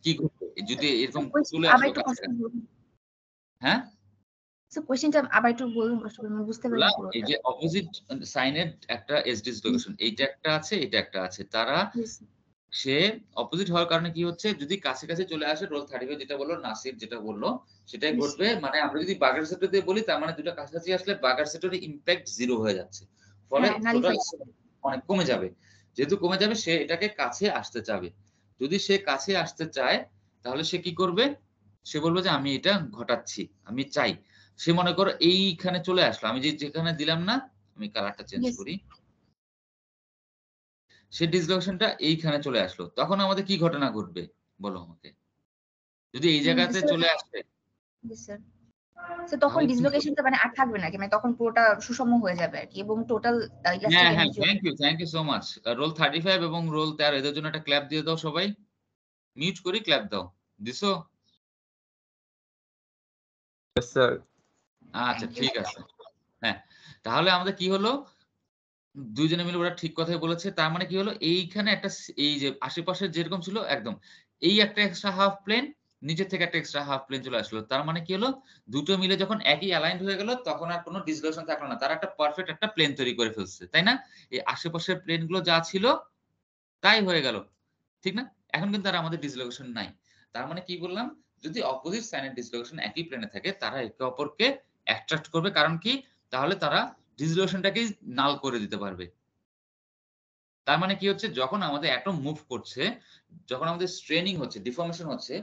কি ঘটবে যদি এরকম চলে আবার আসলো একটু কষ্ট কাছাকাছি? বলুন হ্যাঁ, স্যার, কোশ্চেনটা আবার একটু বলুন, আসলে আমি বুঝতে পারিনি বললাম এই পুরোটা। যে অপোজিট সাইনের একটা এস ডিসলোকেশন, এইটা একটা আছে এটা একটা আছে, তারা Yes, সে অপোজিট হওয়ার কারণে কি হচ্ছে, যদি কাছাকাছি চলে আসে রোল 35 যেটা বললো নাসির যেটা বললো সেটাই yes, ঘটবে। মানে আমরা যদি বার্গার সেক্টর দিয়ে বলি তার মানে দুটো কাছাকাছি আসলে বার্গার সেক্টরের ইমপ্যাক্ট 0 হয়ে যাচ্ছে, ফলে হ্যাঁ, টোটাল নালিফাই। অনেক কমে যাবে। যেহেতু কমে যাবে সে এটাকে কাছে আসতে চাবে। যদি সে কাছে আসতে চায় তাহলে সে কি করবে, সে বলবে যে আমি এটা ঘটাচ্ছি, আমি চাই। সে মনে করো এইখানে চলে আসলো, আমি যেখানে দিলাম না, আমি কালারটা চেঞ্জ Yes, করি, সে ডিসলোকেশনটা এইখানে চলে আসলো, তখন আমাদের কি ঘটনা ঘটবে বলো আমাকে, যদি এই জায়গাতে চলে আসে yes, sir. So, তখন তাহলে কি ঘটবে? ডিসলোকেশনটা মানে আর থাকবে না কি, মানে তখন পুরোটা সুষম হয়ে যাবে আর কি, এবং টোটাল ইলাস্টিক হ্যাঁ, energy. Thank you so much. Roll 35 এবং রোল 13 এদের জন্য একটা ক্ল্যাপ দিয়ে দাও সবাই, মিউট করি ক্ল্যাপ দাও, দিছো? স্যার আচ্ছা ঠিক আছে। হ্যাঁ, তাহলে আমাদের কি হলো, দুইজনে মিলে ওরা ঠিক কথাই বলেছে। তার মানে কি হলো, এইখানে একটা এই যে আশেপাশে যেরকম ছিল একদম এই একটা এক্সট্রা হাফ প্লেন, নিচে থেকে একটা এক্সট্রা হাফ প্লেন চলে আসলো। তার মানে কি হলো, দুটো মিলে যখন একই অ্যালাইনড হয়ে গেল তখন আর কোনো ডিসলোকেশন থাকলো না, তারা একটা পারফেক্ট একটা প্লেন তৈরি করে ফেলছে, তাই না? এই আশেপাশের প্লেন গুলো যা ছিল তাই হয়ে গেল, ঠিক না? এখন কিন্তু আর আমাদের ডিসলোকেশন নাই। তার মানে কি বললাম, যদি অপোজিট সাইনের ডিসলোকেশন একই প্লেনে থাকে তারা একে অপরকে অ্যাট্রাক্ট করবে, কারণ কি, তাহলে তারা ডিসলোকেশনটাকেই নাল করে দিতে পারবে। তার মানে কি হচ্ছে, যখন আমাদের অ্যাটম মুভ করছে, যখন আমাদের স্ট্রেনিং হচ্ছে, ডিফর্মেশন হচ্ছে,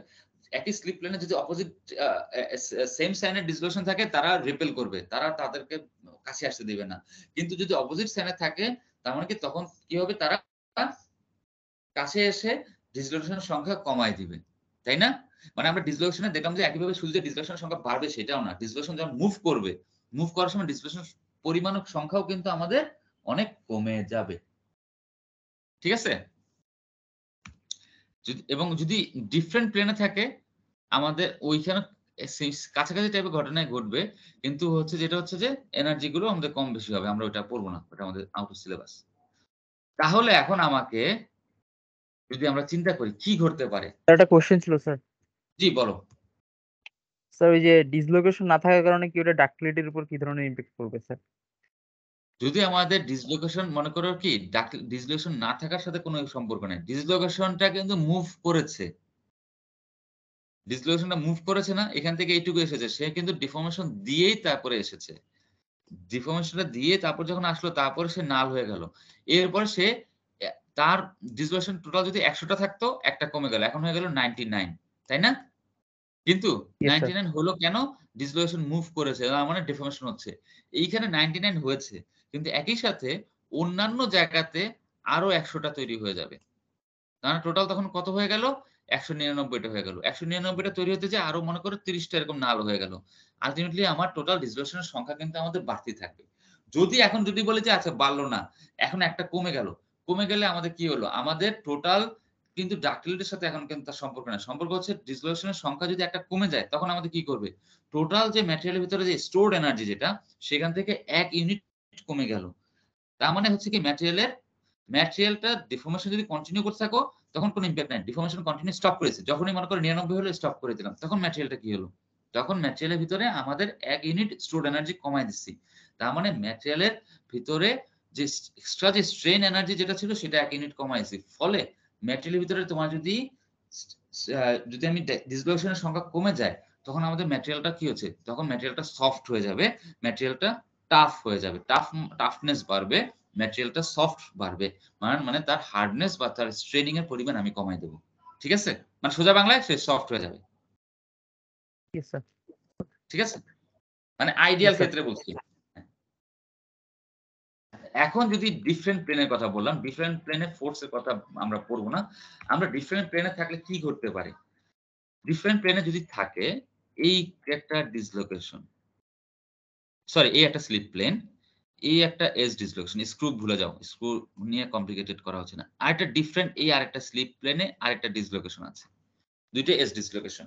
একই স্লিপ প্লেনে যদি অপোজিট সেম সাইনের ডিসলোকেশন থাকে তারা রিপেল করবে, তারা তাদেরকে কাছে আসতে দিবে না। কিন্তু যদি অপোজিট সাইনে থাকে তার মানে কি, তখন কি হবে, তারা কাছে এসে ডিসলোকেশনের সংখ্যা কমায় দিবে, তাই না? মানে আমরা ডিসলোকেশনে দেখলাম যে একইভাবে শুধু যে ডিসলোকেশনের সংখ্যা বাড়বে সেটাও না, ডিসলোকেশন যখন মুভ করবে, মুভ করার সময় ডিসলোকেশন পরিমাণ সংখ্যাও কিন্তু আমাদের অনেক কমে যাবে, ঠিক আছে? এবং যদি ডিফারেন্ট প্লেনে থাকে আমাদের ওইখানে কাছাকাছি টাইপের ঘটনায় ঘটবে, কিন্তু হচ্ছে যেটা হচ্ছে যে এনার্জি গুলো আমাদের কম বেশি হবে, আমরা ওটা পড়বো না, ওটা আমাদের আউট অফ সিলেবাস। তাহলে এখন আমাকে যদি আমরা চিন্তা করি কি ঘটতে পারে, একটা কোশ্চেন ছিল স্যার। জি বলো। স্যার ওই যে ডিসলোকেশন না থাকার কারণে কি ওটা ডাক্টিলিটির উপর কি ধরনের ইমপ্যাক্ট পড়বে স্যার? যদি আমাদের ডিসলোকেশন মনে করো কি ডিসলোকেশন না থাকার সাথে কোনো সম্পর্ক নেই, ডিসলোকেশনটা কিন্তু মুভ করেছে, ডিসলোকেশনটা মুভ করেছে না, এখান থেকে এইটুকু এসেছে, সে কিন্তু ডিফর্মেশন দিয়েই তারপরে এসেছে, ডিফর্মেশনটা দিয়ে তারপর যখন আসলো তারপরে সে নাল হয়ে গেল, এরপরে সে তার ডিসলোকেশন টোটাল যদি 100টা থাকতো একটা কমে গেল, এখন হয়ে গেল 99, তাই না? কিন্তু Yes, sir. 99 হলো কেন? ডিসলোকেশন মুভ করেছে, তার মানে ডিফর্মেশন হচ্ছে। এইখানে 99 হয়েছে, কিন্তু একই সাথে অন্যান্য জায়গাতে আরো 100টা তৈরি হয়ে যাবে। তার টোটাল তখন কত হয়ে গেল? 199টা হয়ে গেল। 199টা তৈরি হতে যে আরো মনে করো 30টা এরকম নাল হয়ে গেল। আলটিমেটলি আমার টোটাল ডিসলোকেশনের সংখ্যা কিন্তু আমাদের বাড়তি থাকবে। যদি বলি যে আচ্ছা বাড়লো না, এখন একটা কমে গেল, কমে গেলে আমাদের কি হলো? আমাদের টোটাল কিন্তু ডাক্টিলিটির সাথে এখন কিন্তু তার সম্পর্ক নাই। সম্পর্ক হচ্ছে ডিসলোকেশনের সংখ্যা যদি একটা কমে যায় তখন আমাদের কি করবে? টোটাল যে ম্যাটেরিয়ালের ভিতরে যে স্টোরড এনার্জি যেটা, সেখান থেকে 1 ইউনিট কমে গেল। তার মানে হচ্ছে কি ম্যাটেরিয়ালটা ডিফর্মেশন যদি কন্টিনিউ করতে থাকো তখন কোনো ইমপ্যাক্ট নাই। ডিফর্মেশন কন্টিনিউ স্টপ করেছে। যখনই মনে করো 99 হলো স্টপ করে দিলাম। তখন ম্যাটেরিয়ালটা কি হলো? তখন ম্যাটেরিয়ালের ভিতরে আমাদের 1 ইউনিট স্টোরড এনার্জি কমায় দিচ্ছি। তার মানে ম্যাটেরিয়ালের ভিতরে যে এক্সট্রা যে স্ট্রেন এনার্জি যেটা ছিল সেটা 1 ইউনিট কমাইছি। ফলে ম্যাটেরিয়ালের ভিতরে তোমার যদি আমি ডিসলোকেশনের সংখ্যা কমে যায় তখন আমাদের ম্যাটেরিয়ালটা কি হচ্ছে? তখন ম্যাটেরিয়ালটা সফট হয়ে যাবে, ম্যাটেরিয়ালটা টাফ হয়ে যাবে, টাফনেস বাড়বে, ম্যাটেরিয়ালটা সফট বাড়বে, মানে তার হার্ডনেস বা তার স্ট্রেনিং এর পরিমাণ আমি কমাই দেব। ঠিক আছে? মানে সোজা বাংলায় সে সফট হয়ে যাবে। Yes, sir. ঠিক আছে? মানে আইডিয়াল Yes, sir. ক্ষেত্রে বলছি। এখন যদি ডিফারেন্ট প্লেনের কথা বললাম, ডিফারেন্ট প্লেনের ফোর্সের কথা আমরা পড়বো না। আমরা ডিফারেন্ট প্লেনে থাকলে কি ঘটতে পারে? ডিফারেন্ট প্লেনে যদি থাকে এই একটা ডিসলোকেশন, সরি এই একটা স্লিপ প্লেন, এই একটা এজ ডিসলোকেশন, স্ক্রু ভুলে যাও, স্ক্রু নিয়ে কমপ্লিকেটেড করা হচ্ছে না। আরেকটা ডিফারেন্ট এই আরেকটা স্লিপ প্লেনে আরেকটা ডিসলোকেশন আছে, দুইটা এজ ডিসলোকেশন।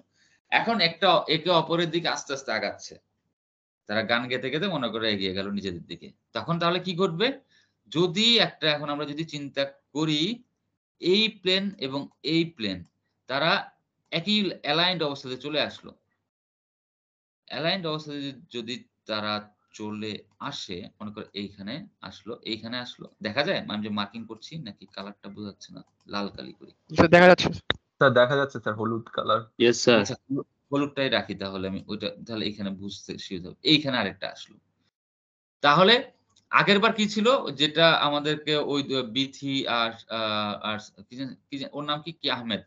এখন একটা একে অপরের দিকে আস্তে আস্তে আগাচ্ছে, তারা গান গেতে গেতে মনে করে এগিয়ে গেল নিজেদের দিকে। তখন তাহলে কি ঘটবে? যদি একটা এখন আমরা যদি চিন্তা করি এই প্লেন এবং এই প্লেন তারা একই অ্যালাইন্ড অবস্থাতে চলে আসলো, অ্যালাইন্ড অবস্থাতে যদি তারা চলে আসে, মনে করো এইখানে আসলো, দেখা যায়? আমি যে মার্কিং করছি নাকি কালারটা বোঝা যাচ্ছে না, লাল কালি করি। দেখা যাচ্ছে। স্যার দেখা যাচ্ছে স্যার হলুদ কালার। Yes sir. আচ্ছা হলুদটাই রাখি তাহলে, আমি ওইটা তাহলে এখানে বুঝতে সুবিধা হবে। এইখানে আরেকটা আসলো, তাহলে আগেরবার কি ছিল যেটা আমাদেরকে ওই বিথি আর ওর নাম কি আহমেদ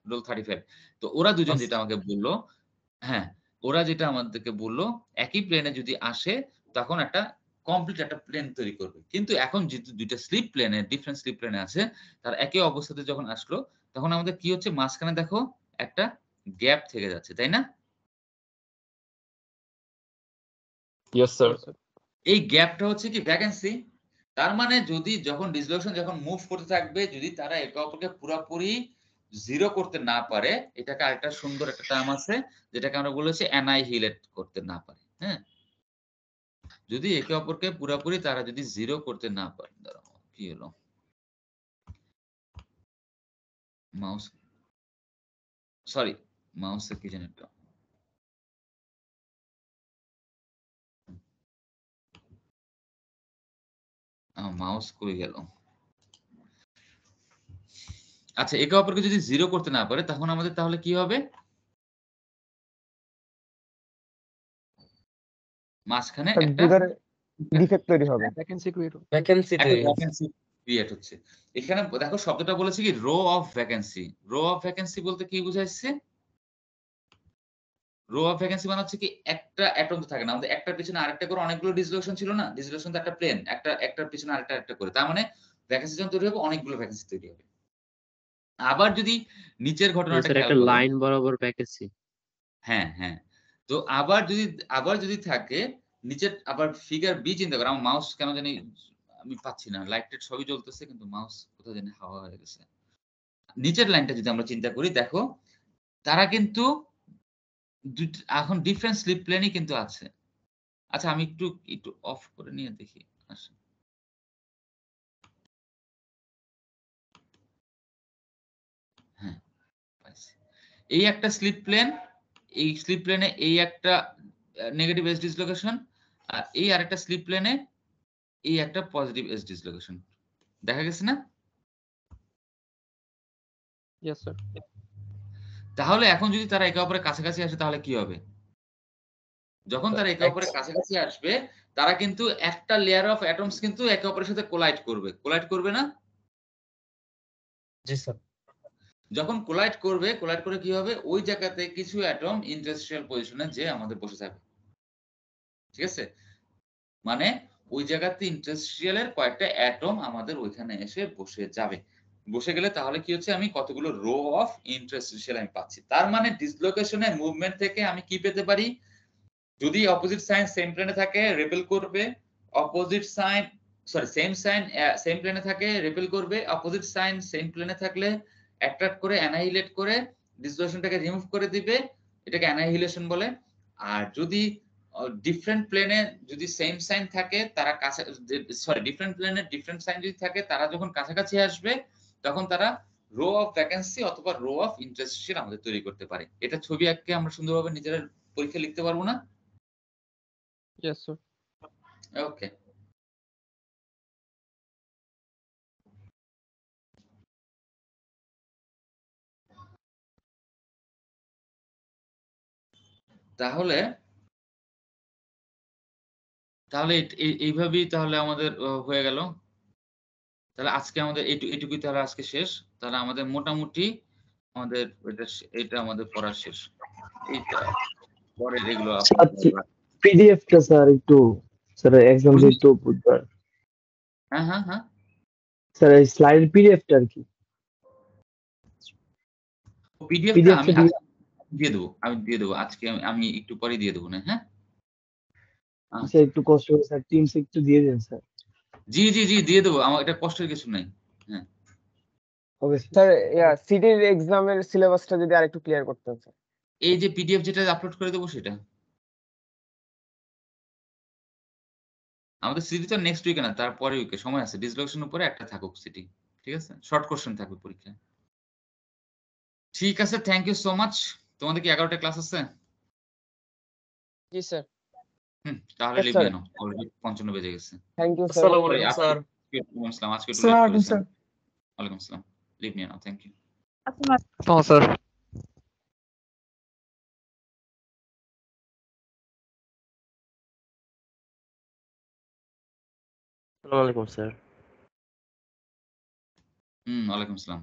রোল 35, তো ওরা দুজন যেটা আমাকে বললো, হ্যাঁ ওরা যেটা আমাদেরকে বললো একই প্লেনে যদি আসে তখন একটা কমপ্লিট একটা প্লেন তৈরি করবে। কিন্তু এখন যেহেতু দুইটা স্লিপ প্লেনে ডিফারেন্ট স্লিপ প্লেনে আছে, তার একই অবস্থাতে যখন আসলো তখন আমাদের কি হচ্ছে? মাঝখানে দেখো একটা গ্যাপ থেকে যাচ্ছে, তাই না? Yes sir. এই গ্যাপটা হচ্ছে কি ভ্যাকেন্সি। তার মানে যদি যখন ডিসলোকেশন যখন মুভ করতে থাকবে, যদি তারা একে অপরকে পুরোপুরি জিরো করতে না পারে, এটাকে আরেকটা সুন্দর একটা টার্ম আছে যেটাকে আমরা বলেছি অ্যানাইহিলেট করতে না পারে। হ্যাঁ, যদি একে অপরকে পুরোপুরি তারা যদি জিরো করতে না পারে, দাঁড়াও কি হলো মাউস, সরি মাউসের কি জানি একটা মাউস কই গেল? আচ্ছা, একে অপরকে যদি জিরো করতে না পারে তখন আমাদের তাহলে কি হবে? মাঝখানে একটা ডিফেক্ট তৈরি হবে, ভ্যাকেন্সি ক্রিয়েট ভ্যাকেন্সি একটা তৈরি হচ্ছে। ভ্যাকেন্সি ক্রিয়েট হচ্ছে। এখানে দেখো শব্দটা বলেছে কি row of vacancy. Row of vacancy বলতে কি বুঝাইছে? রো অফ ভ্যাকেন্সি মানে হচ্ছে কি একটা অ্যাটম তো থাকে না, আমাদের একটার পিছনে আরেকটা করে অনেকগুলো ডিসলোকেশন ছিল না, ডিসলোকেশন তো একটা প্লেন, একটার পিছনে আরেকটা করে, তার মানে ভ্যাকেন্সি যখন তৈরি হবে অনেকগুলো ভ্যাকেন্সি তৈরি হবে। আবার যদি নিচের ঘটনাটা স্যার খেয়াল একটা করো, লাইন বরাবর ভ্যাকেন্সি। হ্যাঁ হ্যাঁ, তো আবার যদি থাকে নিচের আবার ফিগার বি চিন্তা করো, আমার মাউস কেন জানি আমি পাচ্ছি না, লাইট টাইট সবই জ্বলতেছে কিন্তু মাউস কোথায় জানি হাওয়া হয়ে গেছে। নিচের লাইনটা যদি আমরা চিন্তা করি, দেখো তারা কিন্তু এখন ডিফারেন্ট স্লিপ প্লেনই কিন্তু আছে। আচ্ছা আমি একটু অফ করে নিয়ে দেখি। আচ্ছা হ্যাঁ, এই একটা স্লিপ প্লেন, এই স্লিপ প্লেনে এই একটা নেগেটিভ এজ ডিসলোকেশন, আর এই আরেকটা স্লিপ প্লেনে এই একটা পজিটিভ এজ ডিসলোকেশন। দেখা গেছে না? Yes sir. তাহলে এখন যদি তারা একে অপরের কাছাকাছি আসে তাহলে কি হবে? যখন তারা একে অপরের কাছাকাছি আসবে তারা কিন্তু একটা লেয়ার অফ অ্যাটমস কিন্তু একে অপরের সাথে কোলাইড করবে না? জি স্যার। যখন কোলাইড করে কি হবে? ওই জায়গাতে কিছু অ্যাটম ইন্টারস্ট্রিয়াল পজিশনে যে আমাদের বসে থাকবে। ঠিক আছে? মানে ওই জায়গাতে ইন্টারস্ট্রিয়ালের কয়েকটা অ্যাটম আমাদের ওইখানে এসে বসে যাবে। বসে গেলে তাহলে কি হচ্ছে? আমি কতগুলো রো অফ ইন্টারস্ট্রিয়াল আমি পাচ্ছি। তার মানে ডিসলোকেশনের মুভমেন্ট থেকে আমি কি পেতে পারি? যদি অপোজিট সাইন সেম প্লেনে থাকে রেপেল করবে, opposite sign same sign same প্লেনে থাকে রেপেল করবে, অপোজিট সাইন সেম প্লেনে থাকলে অ্যাট্রাক্ট করে অ্যানাহিলেট করে ডিসলোকেশনটাকে রিমুভ করে দিবে, এটাকে অ্যানাহিলেশন বলে। আর যদি ডিফারেন্ট প্লেনে যদি সেম সাইন থাকে তারা কাছে ডিফারেন্ট প্লেনে ডিফারেন্ট সাইন যদি থাকে তারা যখন কাছাকাছি আসবে তখন তারা রো অফ ভ্যাকেন্সি অথবা রো অফ ইন্টারস্ট্রিয়াল আমাদের তৈরি করতে পারে। এটা ছবি আঁকে আমরা সুন্দরভাবে নিজেরা পরীক্ষা লিখতে পারবো না? Yes sir. ওকে। তাহলে এইভাবেই তাহলে আমাদের হয়ে গেল। তাহলে আজকে আমাদের এইটুকুই তাহলে আজকে শেষ। তাহলে আমাদের মোটামুটি আমাদের এটা আমাদের পড়া শেষ। এইটা পরের এগুলো পিডিএফটা স্যার একটু স্যার এক্সাম যেহেতু বুধবার। হ্যাঁ স্যার এই স্লাইড পিডিএফটা আর কি পিডিএফটা আমি দিয়ে দেবো আজকে আমি একটু পরে দিয়ে দেবো না? হ্যাঁ স্যার একটু কষ্ট করে স্যার টিমস একটু দিয়ে দেন স্যার। জি দিয়ে দেবো, আমার এটা কষ্টের কিছু নাই। হ্যাঁ ওকে স্যার সিটির এক্সামের সিলেবাসটা যদি আরেকটু ক্লিয়ার করতেন স্যার। এই যে পিডিএফ যেটা আপলোড করে দেবো সেটা আমাদের সিটি তো নেক্সট উইকে না, তারপরে উইকে সময় আছে। ডিসলোকেশন উপরে একটা থাকুক সিটি, ঠিক আছে? শর্ট কোশ্চেন থাকবে পরীক্ষায়। ঠিক আছে, থ্যাংক ইউ সো মাচ। তোমাদের কি 11টা ক্লাস আছে? জি স্যার। তাহলে লিভ নিয়ে নাও, অলরেডি 55 বেজে গেছে। Thank you sir. আসসালামু আলাইকুম স্যার। আজকে একটু লেট করেছেন। ওয়ালাইকুম আসসালাম। লিভ নিয়ে নাও, থ্যাংক ইউ। স্যার। আসসালামু আলাইকুম স্যার। ওয়ালাইকুম আসসালাম।